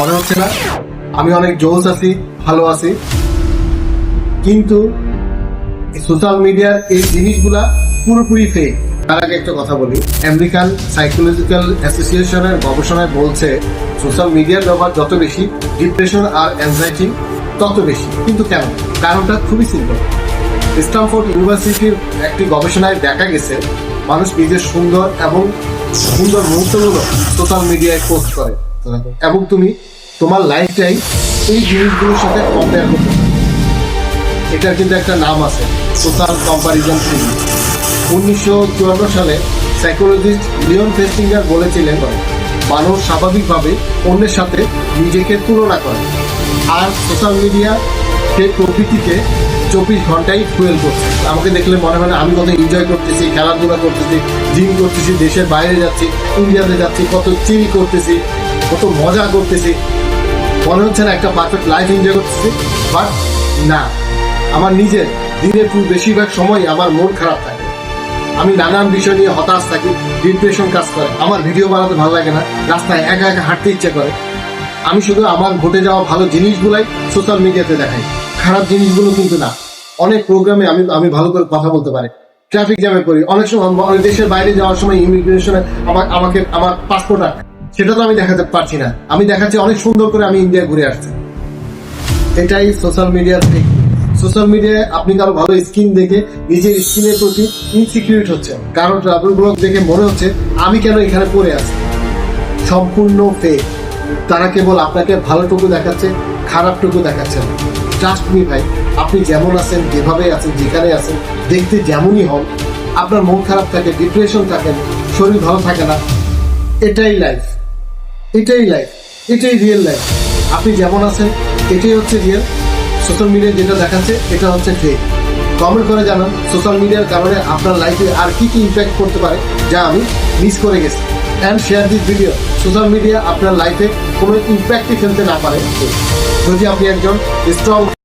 মনে হচ্ছে না আমি অনেক জোস আছি, ভালো আছি, কিন্তু সোশ্যাল মিডিয়ার এই জিনিসগুলা পুরোপুরি ফেক। তার আগে একটা কথা বলি, আমেরিকান সাইকোলজিক্যাল অ্যাসোসিয়েশনের গবেষণায় বলছে সোশ্যাল মিডিয়ার ব্যবহার যত বেশি, ডিপ্রেশন আর অ্যাংজাইটি তত বেশি। কিন্তু কেন? কারণটা খুবই সিম্পল। স্ট্যানফোর্ড ইউনিভার্সিটির একটি গবেষণায় দেখা গেছে মানুষ নিজের সুন্দর মুহূর্তগুলো সোশ্যাল মিডিয়ায় পোস্ট করে, এবং তুমি তোমার লাইফটাই এই জিনিসগুলোর সাথে কম্পেয়ার করতে পারো। এটার কিন্তু একটা নাম আছে, সোশ্যাল কম্পারিজন থিওরি। 1954 সালে সাইকোলজিস্ট লিওন ফেস্টিঙ্গার বলেছিলেন মানুষ স্বাভাবিকভাবে অন্যের সাথে নিজেকে তুলনা করে, আর সোশ্যাল মিডিয়া সেই প্রকৃতিতে 24 ঘন্টাই ফুয়েল করছে। আমাকে দেখলে মনে হয় না আমি কত এনজয় করতেছি, খেলাধুলা করতেছি, জিম করতেছি, দেশের বাইরে যাচ্ছি, ইন্ডিয়াতে যাচ্ছি, কত চিল করতেছি, কত মজা করতেছি, মনে হচ্ছে না একটা পারফেক্ট লাইফ এনজয় করতেছি। বাট না, আমার নিজের দিনের বেশিরভাগ সময় আমার মন খারাপ থাকে, আমি নানান বিষয় নিয়ে হতাশ থাকি, ডিপ্রেশন কাজ করে, আমার ভিডিও বানাতে ভালো লাগে না, রাস্তায় একা একা হাঁটতে ইচ্ছে করে। আমি শুধু আমার ঘটে যাওয়া ভালো জিনিসগুলাই সোশ্যাল মিডিয়াতে দেখাই, খারাপ জিনিসগুলো কিন্তু না। অনেক প্রোগ্রামে আমি ভালো করে কথা বলতে পারি, ট্রাফিক জ্যামে পড়ি, অনেক সময় অনেক দেশের বাইরে যাওয়ার সময় ইমিগ্রেশনে আমাকে আমার পাসপোর্ট আটকে, সেটা তো আমি দেখাতে পারছি না, আমি দেখাচ্ছি অনেক সুন্দর করে আমি ইন্ডিয়া ঘুরে আসছি। এটাই সোশ্যাল মিডিয়ার দিক। সোশ্যাল মিডিয়ায় আপনি কারো ভালো স্কিন দেখে নিজের স্কিনের প্রতি ইনসিকিউর হচ্ছে, কারো ট্রাভেল ব্লগ দেখে মনে হচ্ছে আমি কেন এখানে পড়ে আছি। সম্পূর্ণ ফেক। তারা কেবল আপনাকে ভালোটুকু দেখাচ্ছে, খারাপটুকু দেখাচ্ছে না। ট্রাস্ট মি ভাই, আপনি যেমন আছেন, যেভাবে আছেন, যেখানে আছেন, দেখতে যেমনই হন, আপনার মন খারাপ থাকে, ডিপ্রেশন থাকে, শরীর ভালো থাকে না, এটাই লাইফ, এটাই লাইফ, এটাই রিয়েল লাইফ। আপনি যেমন আছেন এটাই হচ্ছে রিয়েল। সোশ্যাল মিডিয়া যেটা দেখাচ্ছে এটা হচ্ছে ফেক। কমেন্ট করে জানান সোশ্যাল মিডিয়ার কারণে আপনার লাইফে আর কি কি ইম্প্যাক্ট করতে পারে যা আমি মিস করে গেছি। And share this video. Social media আপনার লাইফে কোনো ইম্প্যাক্টই ফেলতে না পারে যদি আপনি একজন স্ট্রং